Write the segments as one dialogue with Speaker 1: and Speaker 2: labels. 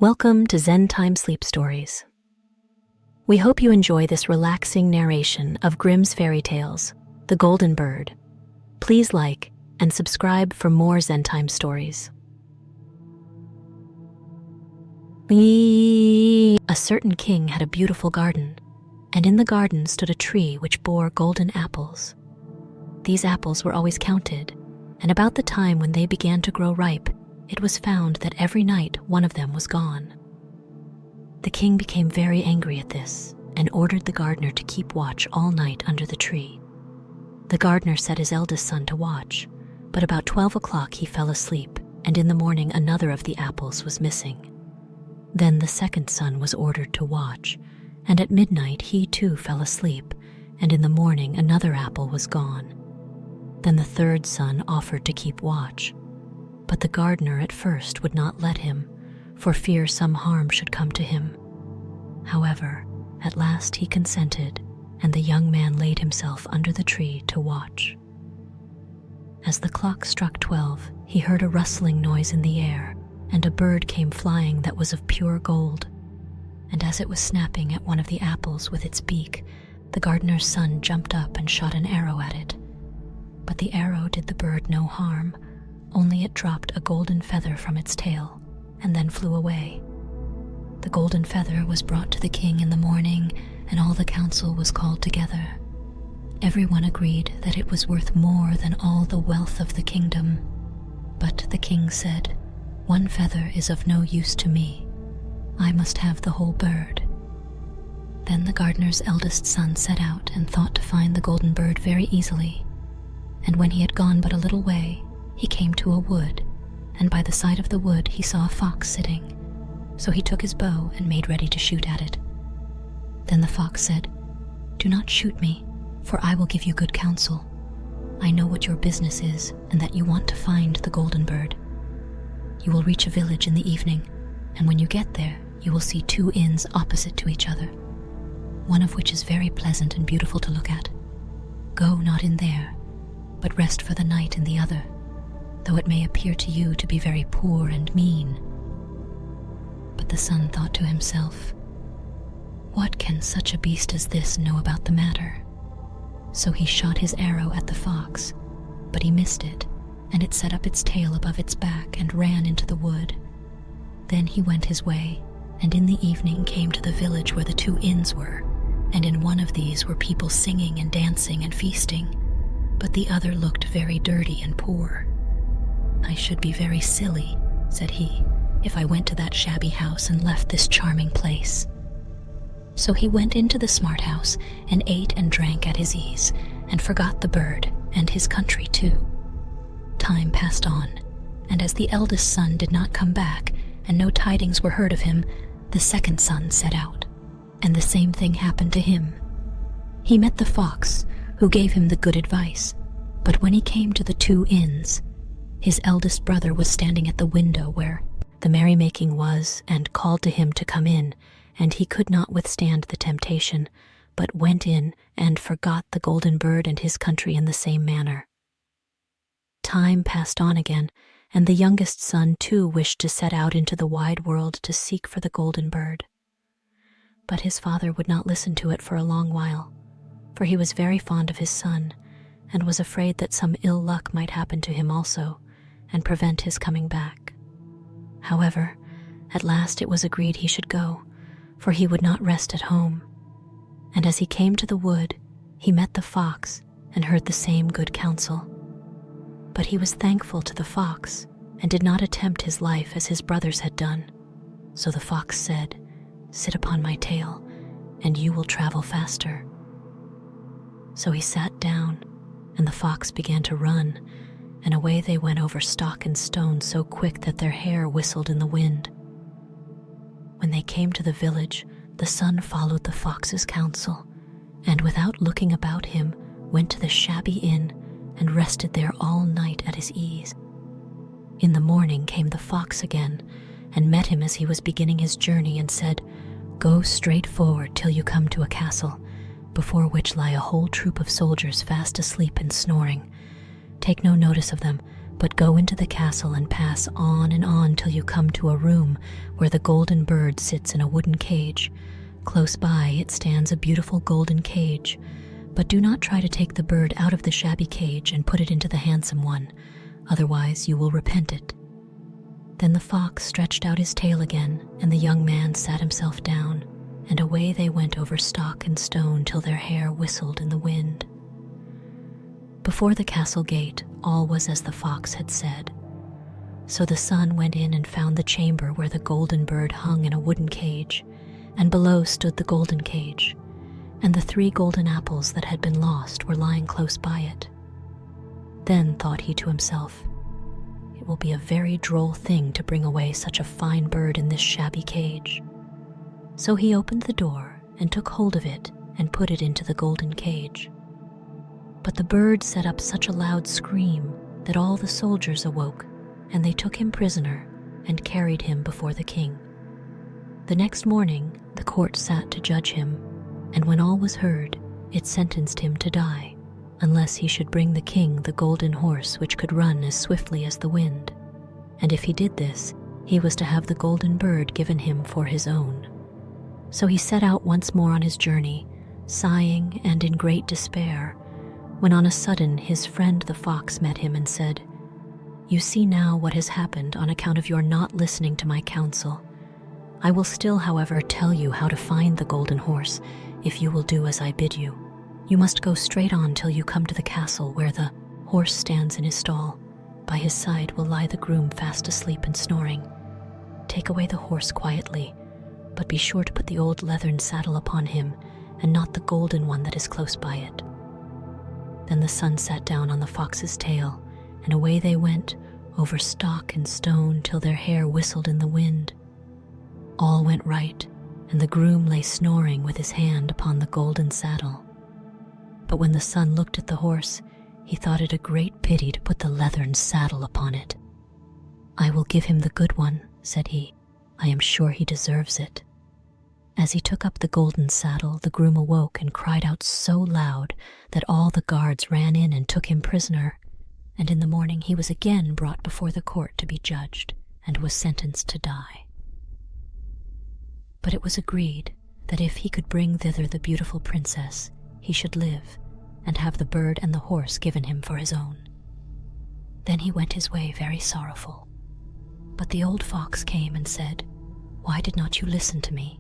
Speaker 1: Welcome to Zen Time Sleep Stories. We hope you enjoy this relaxing narration of Grimm's fairy tales, The Golden Bird. Please like and subscribe for more Zen Time stories. A certain king had a beautiful garden, and in the garden stood a tree which bore golden apples. These apples were always counted, and about the time when they began to grow ripe, it was found that every night one of them was gone. The king became very angry at this and ordered the gardener to keep watch all night under the tree. The gardener set his eldest son to watch, but about 12 o'clock he fell asleep, and in the morning another of the apples was missing. Then the second son was ordered to watch, and at midnight he too fell asleep, and in the morning another apple was gone. Then the third son offered to keep watch, but the gardener at first would not let him, for fear some harm should come to him. However, at last he consented, and the young man laid himself under the tree to watch. As the clock struck 12, he heard a rustling noise in the air, and a bird came flying that was of pure gold. And as it was snapping at one of the apples with its beak, the gardener's son jumped up and shot an arrow at it. But the arrow did the bird no harm, only it dropped a golden feather from its tail, and then flew away. The golden feather was brought to the king in the morning, and all the council was called together. Everyone agreed that it was worth more than all the wealth of the kingdom. But the king said, "One feather is of no use to me. I must have the whole bird." Then the gardener's eldest son set out and thought to find the golden bird very easily. And when he had gone but a little way, he came to a wood, and by the side of the wood he saw a fox sitting. So he took his bow and made ready to shoot at it. Then the fox said, "Do not shoot me, for I will give you good counsel. I know what your business is, and that you want to find the golden bird. You will reach a village in the evening, and when you get there, you will see two inns opposite to each other, one of which is very pleasant and beautiful to look at. Go not in there, but rest for the night in the other, though it may appear to you to be very poor and mean." But the son thought to himself, "What can such a beast as this know about the matter?" So he shot his arrow at the fox, but he missed it, and it set up its tail above its back and ran into the wood. Then he went his way, and in the evening came to the village where the two inns were, and in one of these were people singing and dancing and feasting, but the other looked very dirty and poor. "I should be very silly," said he, "if I went to that shabby house and left this charming place." So he went into the smart house and ate and drank at his ease, and forgot the bird and his country too. Time passed on, and as the eldest son did not come back, and no tidings were heard of him, the second son set out, and the same thing happened to him. He met the fox, who gave him the good advice, but when he came to the two inns, his eldest brother was standing at the window where the merrymaking was, and called to him to come in, and he could not withstand the temptation, but went in and forgot the golden bird and his country in the same manner. Time passed on again, and the youngest son too wished to set out into the wide world to seek for the golden bird. But his father would not listen to it for a long while, for he was very fond of his son, and was afraid that some ill luck might happen to him also, and prevent his coming back. However, at last it was agreed he should go, for he would not rest at home. And as he came to the wood, he met the fox and heard the same good counsel. But he was thankful to the fox, and did not attempt his life as his brothers had done. So the fox said, "Sit upon my tail, and you will travel faster." So he sat down, and the fox began to run, and away they went over stock and stone so quick that their hair whistled in the wind. When they came to the village, the son followed the fox's counsel, and without looking about him, went to the shabby inn and rested there all night at his ease. In the morning came the fox again, and met him as he was beginning his journey, and said, "Go straight forward till you come to a castle, before which lie a whole troop of soldiers fast asleep and snoring. Take no notice of them, But go into the castle and pass on and on till you come to a room where the golden bird sits in a wooden cage. Close by it stands a beautiful golden cage, but do not try to take the bird out of the shabby cage and put it into the handsome one, otherwise you will repent it." Then the fox stretched out his tail again, and the young man sat himself down, and away they went over stock and stone till their hair whistled in the wind. Before the castle gate, all was as the fox had said. So the son went in and found the chamber where the golden bird hung in a wooden cage, and below stood the golden cage, and the 3 golden apples that had been lost were lying close by it. Then thought he to himself, "It will be a very droll thing to bring away such a fine bird in this shabby cage." So he opened the door and took hold of it and put it into the golden cage. But the bird set up such a loud scream that all the soldiers awoke, and they took him prisoner and carried him before the king. The next morning the court sat to judge him, and when all was heard, it sentenced him to die, unless he should bring the king the golden horse which could run as swiftly as the wind. And if he did this, he was to have the golden bird given him for his own. So he set out once more on his journey, sighing and in great despair, when on a sudden his friend the fox met him and said, "You see now what has happened on account of your not listening to my counsel. I will still, however, tell you how to find the golden horse, if you will do as I bid you. You must go straight on till you come to the castle where the horse stands in his stall. By his side will lie the groom fast asleep and snoring. Take away the horse quietly, but be sure to put the old leathern saddle upon him, and not the golden one that is close by it." Then the son sat down on the fox's tail, and away they went over stock and stone till their hair whistled in the wind. All went right, and the groom lay snoring with his hand upon the golden saddle. But when the son looked at the horse, he thought it a great pity to put the leathern saddle upon it. "I will give him the good one," said he. "I am sure he deserves it." As he took up the golden saddle, the groom awoke and cried out so loud that all the guards ran in and took him prisoner, and in the morning he was again brought before the court to be judged, and was sentenced to die. But it was agreed that if he could bring thither the beautiful princess, he should live, and have the bird and the horse given him for his own. Then he went his way very sorrowful. But the old fox came and said, "Why did not you listen to me?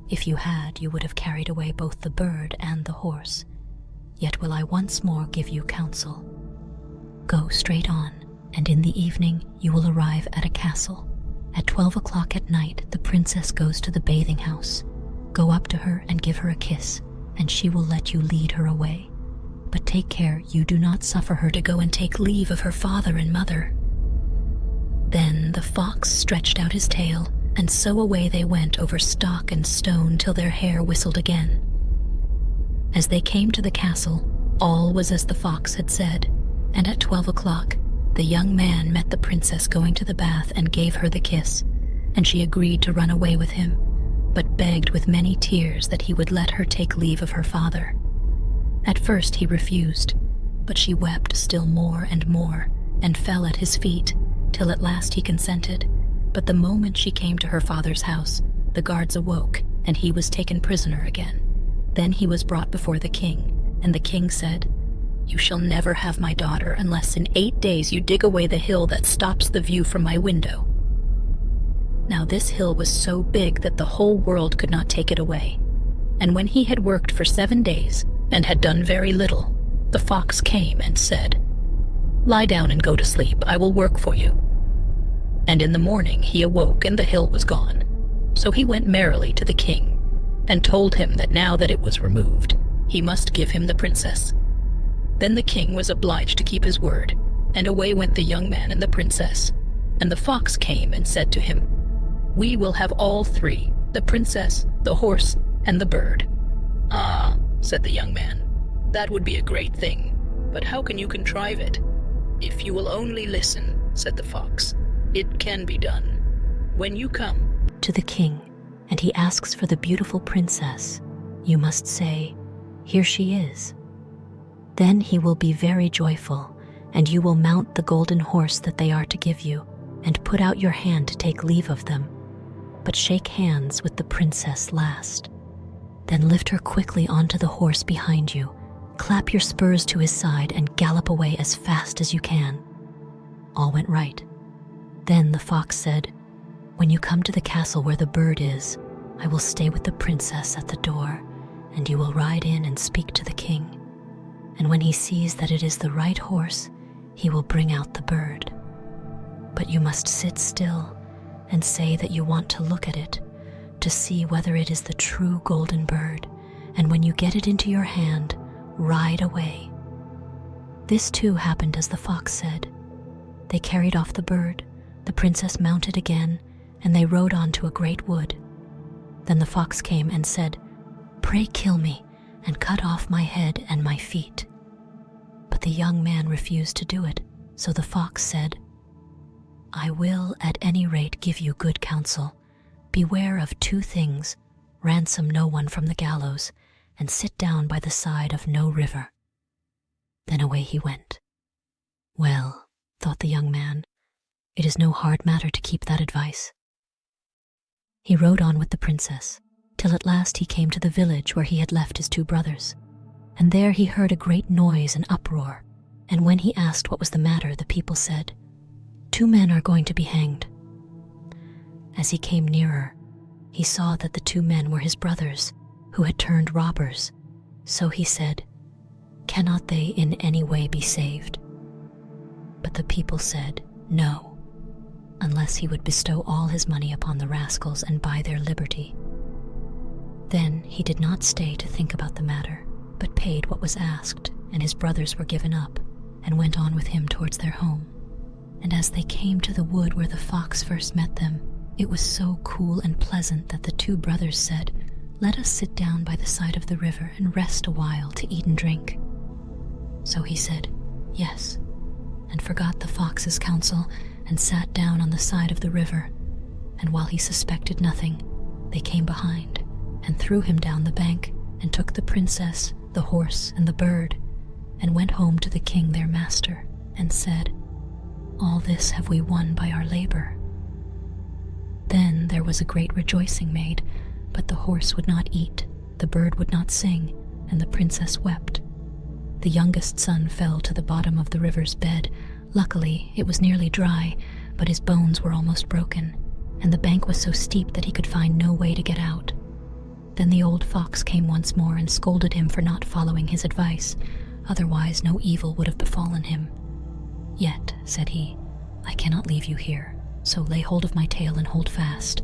Speaker 1: If you had, you would have carried away both the bird and the horse. Yet will I once more give you counsel. Go straight on, and in the evening you will arrive at a castle. At 12 o'clock at night the princess goes to the bathing house. Go up to her and give her a kiss, and she will let you lead her away. But take care you do not suffer her to go and take leave of her father and mother." Then the fox stretched out his tail, and so away they went over stock and stone till their hair whistled again. As they came to the castle, all was as the fox had said, and at 12 o'clock the young man met the princess going to the bath and gave her the kiss, and she agreed to run away with him, but begged with many tears that he would let her take leave of her father. At first he refused, but she wept still more, and fell at his feet, till at last he consented. But the moment she came to her father's house, the guards awoke, and he was taken prisoner again. Then he was brought before the king, and the king said, "You shall never have my daughter unless in 8 days you dig away the hill that stops the view from my window." Now this hill was so big that the whole world could not take it away. And when he had worked for 7 days, and had done very little, the fox came and said, "Lie down and go to sleep, I will work for you." And in the morning he awoke, and the hill was gone. So he went merrily to the king, and told him that now that it was removed, he must give him the princess. Then the king was obliged to keep his word, and away went the young man and the princess. And the fox came and said to him, "We will have all 3, the princess, the horse, and the bird." "Ah," said the young man, "that would be a great thing, but how can you contrive it?" "If you will only listen," said the fox, "it can be done. When you come to the king, and he asks for the beautiful princess, you must say, 'Here she is.' Then he will be very joyful, and you will mount the golden horse that they are to give you, and put out your hand to take leave of them. But shake hands with the princess last. Then lift her quickly onto the horse behind you, clap your spurs to his side, and gallop away as fast as you can." All went right. Then the fox said, "When you come to the castle where the bird is, I will stay with the princess at the door, and you will ride in and speak to the king. And when he sees that it is the right horse, he will bring out the bird. But you must sit still and say that you want to look at it, to see whether it is the true golden bird, and when you get it into your hand, ride away." This too happened as the fox said. They carried off the bird, the princess mounted again, and they rode on to a great wood. Then the fox came and said, "Pray kill me, and cut off my head and my feet." But the young man refused to do it, so the fox said, "I will at any rate give you good counsel. Beware of 2 things: ransom no one from the gallows, and sit down by the side of no river." Then away he went. "Well," thought the young man, "it is no hard matter to keep that advice." He rode on with the princess, till at last he came to the village where he had left his 2 brothers. And there he heard a great noise and uproar, and when he asked what was the matter, the people said, "2 men are going to be hanged." As he came nearer, he saw that the 2 men were his brothers, who had turned robbers. So he said, "Cannot they in any way be saved?" But the people said, "No, unless he would bestow all his money upon the rascals and buy their liberty." Then he did not stay to think about the matter, but paid what was asked, and his brothers were given up, and went on with him towards their home. And as they came to the wood where the fox first met them, it was so cool and pleasant that the 2 brothers said, "Let us sit down by the side of the river and rest a while to eat and drink." So he said, "Yes," and forgot the fox's counsel, and sat down on the side of the river. And while he suspected nothing, they came behind, and threw him down the bank, and took the princess, the horse, and the bird, and went home to the king their master, and said, "All this have we won by our labor." Then there was a great rejoicing made, but the horse would not eat, the bird would not sing, and the princess wept. The youngest son fell to the bottom of the river's bed. Luckily, it was nearly dry, but his bones were almost broken, and the bank was so steep that he could find no way to get out. Then the old fox came once more and scolded him for not following his advice, otherwise no evil would have befallen him. "Yet," said he, "I cannot leave you here, so lay hold of my tail and hold fast."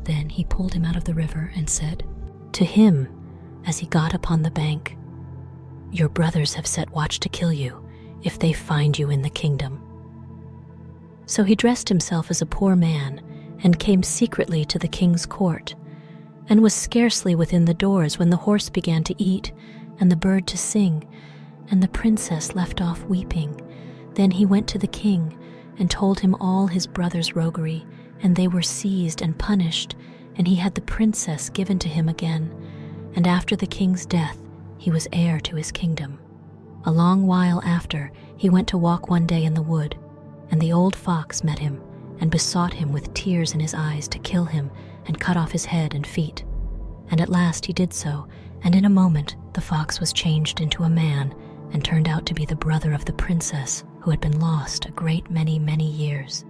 Speaker 1: Then he pulled him out of the river and said to him, as he got upon the bank, "Your brothers have set watch to kill you, if they find you in the kingdom." So he dressed himself as a poor man, and came secretly to the king's court, and was scarcely within the doors when the horse began to eat, and the bird to sing, and the princess left off weeping. Then he went to the king, and told him all his brothers' roguery, and they were seized and punished, and he had the princess given to him again. And after the king's death, he was heir to his kingdom. A long while after, he went to walk one day in the wood, and the old fox met him, and besought him with tears in his eyes to kill him and cut off his head and feet. And at last he did so, and in a moment the fox was changed into a man, and turned out to be the brother of the princess, who had been lost a great many years.